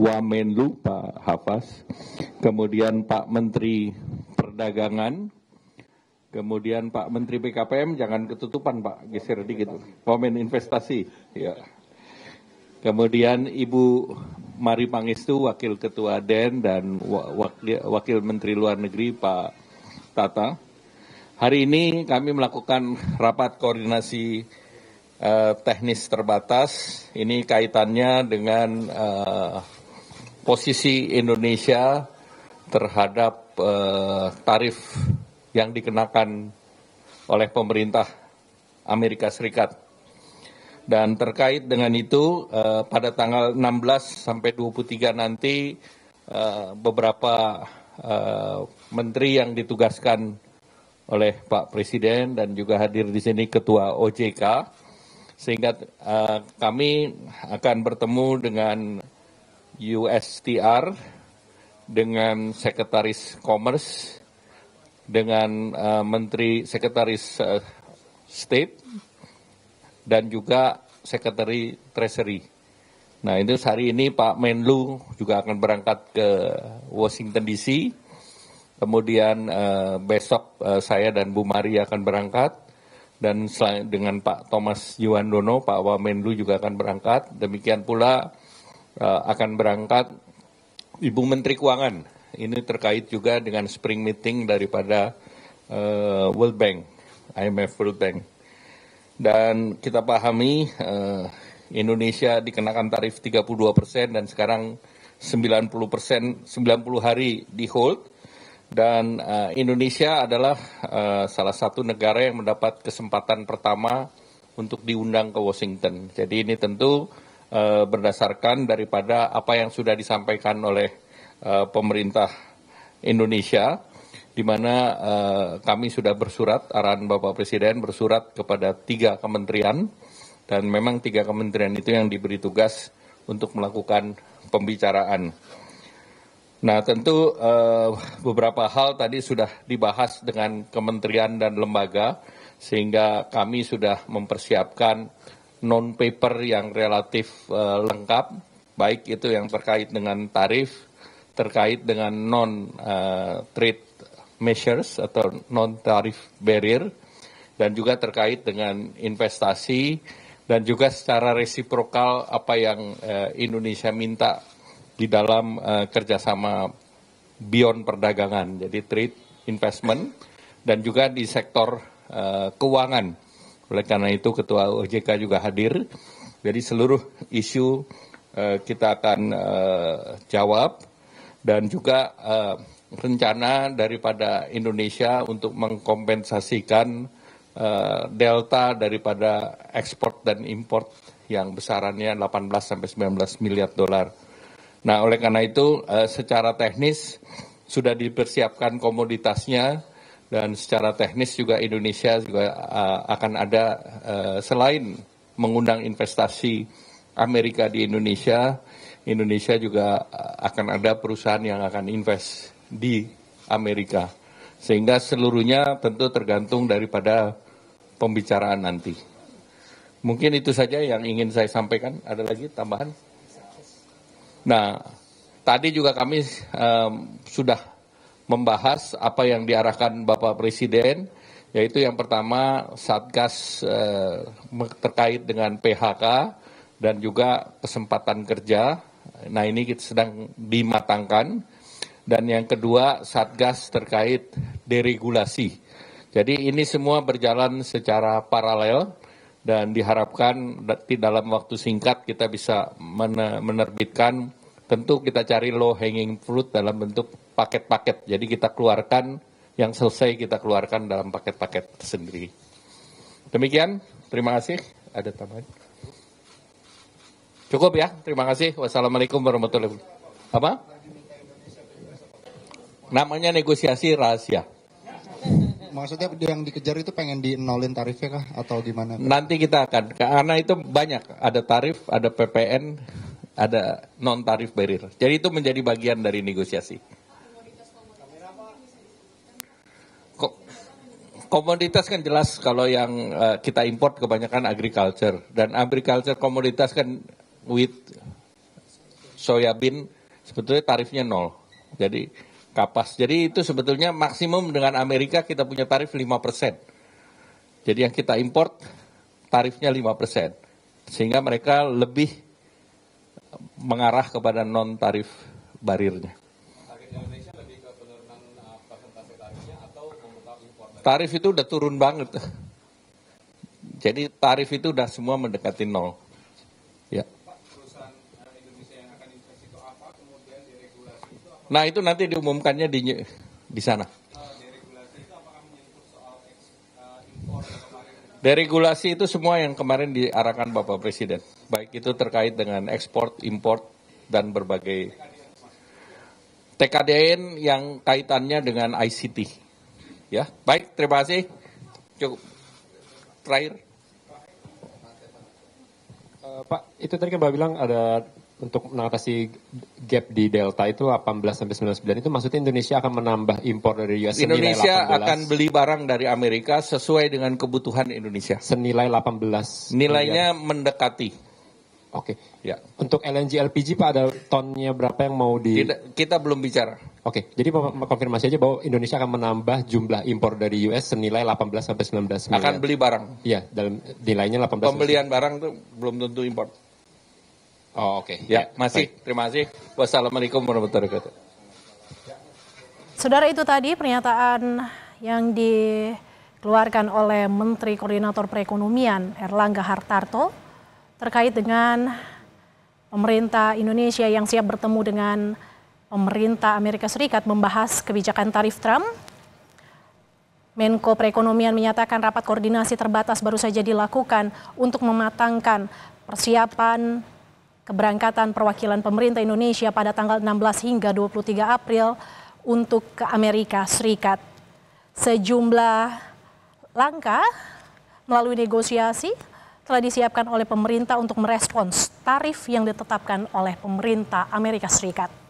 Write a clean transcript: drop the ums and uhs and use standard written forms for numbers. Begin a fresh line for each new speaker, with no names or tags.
Wamenlu Pak Hafaz, kemudian Pak Menteri Perdagangan, kemudian Pak Menteri PKPM, jangan ketutupan Pak, geser dikit, Wamen Investasi, ya. Kemudian Ibu Mari Pangestu, Wakil Ketua DEN, dan Wakil Menteri Luar Negeri Pak Tata. Hari ini kami melakukan rapat koordinasi teknis terbatas. Ini kaitannya dengan posisi Indonesia terhadap tarif yang dikenakan oleh pemerintah Amerika Serikat. Dan terkait dengan itu, pada tanggal 16 sampai 23 nanti beberapa menteri yang ditugaskan oleh Pak Presiden dan juga hadir di sini Ketua OJK, sehingga kami akan bertemu dengan USTR, dengan Sekretaris Commerce, dengan Menteri Sekretaris State, dan juga Sekretari Treasury. Nah, itu hari ini Pak Menlu juga akan berangkat ke Washington DC. Kemudian besok saya dan Bu Mari akan berangkat. Dan dengan Pak Thomas Yuwandono, Pak Wamenlu juga akan berangkat. Demikian pula akan berangkat Ibu Menteri Keuangan. Ini terkait juga dengan spring meeting daripada World Bank, IMF World Bank. Dan kita pahami Indonesia dikenakan tarif 32% dan sekarang 90%, 90 hari di hold. Dan Indonesia adalah salah satu negara yang mendapat kesempatan pertama untuk diundang ke Washington. Jadi ini tentu berdasarkan daripada apa yang sudah disampaikan oleh pemerintah Indonesia, di mana kami sudah bersurat, arahan Bapak Presiden bersurat kepada 3 kementerian, dan memang 3 kementerian itu yang diberi tugas untuk melakukan pembicaraan. Nah, tentu beberapa hal tadi sudah dibahas dengan kementerian dan lembaga, sehingga kami sudah mempersiapkan non-paper yang relatif lengkap, baik itu yang terkait dengan tarif, terkait dengan non-trade measures atau non-tarif barrier, dan juga terkait dengan investasi, dan juga secara resiprokal apa yang Indonesia minta di dalam kerjasama beyond perdagangan, jadi trade, investment, dan juga di sektor keuangan. Oleh karena itu Ketua OJK juga hadir, jadi seluruh isu kita akan jawab, dan juga rencana daripada Indonesia untuk mengkompensasikan delta daripada ekspor dan import yang besarannya 18 sampai 19 miliar dolar. Nah, oleh karena itu secara teknis sudah dipersiapkan komoditasnya, dan secara teknis juga Indonesia juga akan ada selain mengundang investasi Amerika di Indonesia, Indonesia juga akan ada perusahaan yang akan invest di Amerika, sehingga seluruhnya tentu tergantung daripada pembicaraan nanti. Mungkin itu saja yang ingin saya sampaikan. Ada lagi tambahan? Nah, tadi juga kami sudah membahas apa yang diarahkan Bapak Presiden, yaitu yang pertama Satgas terkait dengan PHK dan juga kesempatan kerja. Nah, ini kita sedang dimatangkan. Dan yang kedua, Satgas terkait deregulasi. Jadi ini semua berjalan secara paralel, dan diharapkan dalam waktu singkat kita bisa menerbitkan, tentu kita cari low hanging fruit dalam bentuk paket-paket. Jadi kita keluarkan, yang selesai kita keluarkan dalam paket-paket sendiri. Demikian, terima kasih. Ada tambahan? Cukup ya, terima kasih. Wassalamualaikum warahmatullahi wabarakatuh. Apa? Namanya negosiasi rahasia.
Maksudnya yang dikejar itu pengen di-nolin tarifnya kah atau gimana?
Nanti kita akan, karena itu banyak, ada tarif, ada PPN, ada non-tarif barrier. Jadi itu menjadi bagian dari negosiasi. Komoditas kan jelas kalau yang kita import kebanyakan agriculture, dan agriculture komoditas kan wheat, soybean sebetulnya tarifnya 0. Jadi kapas. Jadi itu sebetulnya maksimum dengan Amerika kita punya tarif 5%. Jadi yang kita import tarifnya 5%. Sehingga mereka lebih mengarah kepada non tarif barirnya. Tarif itu udah turun banget. Jadi tarif itu udah semua mendekati 0. Ya. Nah itu nanti diumumkannya di sana. Deregulasi itu semua yang kemarin diarahkan Bapak Presiden. Baik itu terkait dengan ekspor, import, dan berbagai TKDN yang kaitannya dengan ICT. Ya, baik, terima kasih. Cukup. Terakhir.
Pak, itu tadi kan Bapak bilang ada untuk mengatasi gap di Delta itu 18-99 itu maksudnya Indonesia akan menambah impor dari US senilai
Indonesia
18,
akan beli barang dari Amerika sesuai dengan kebutuhan Indonesia.
senilai 18
Nilainya
miliar.
mendekati.
Oke.
Ya.
Untuk LNG LPG Pak ada tonnya berapa yang mau di
Kita belum bicara.
Oke, jadi konfirmasi aja bahwa Indonesia akan menambah jumlah impor dari US senilai 18-19 miliar.
Akan beli barang.
Iya, dalam nilainya 18.
Pembelian barang itu belum tentu impor.
Oh, oke.
Ya, masih.
Baik.
Terima kasih. Wassalamualaikum warahmatullahi wabarakatuh.
Saudara, itu tadi pernyataan yang dikeluarkan oleh Menteri Koordinator Perekonomian Erlangga Hartarto terkait dengan pemerintah Indonesia yang siap bertemu dengan pemerintah Amerika Serikat membahas kebijakan tarif Trump. Menko Perekonomian menyatakan rapat koordinasi terbatas baru saja dilakukan untuk mematangkan persiapan keberangkatan perwakilan pemerintah Indonesia pada tanggal 16 hingga 23 April untuk ke Amerika Serikat. Sejumlah langkah melalui negosiasi telah disiapkan oleh pemerintah untuk merespons tarif yang ditetapkan oleh pemerintah Amerika Serikat.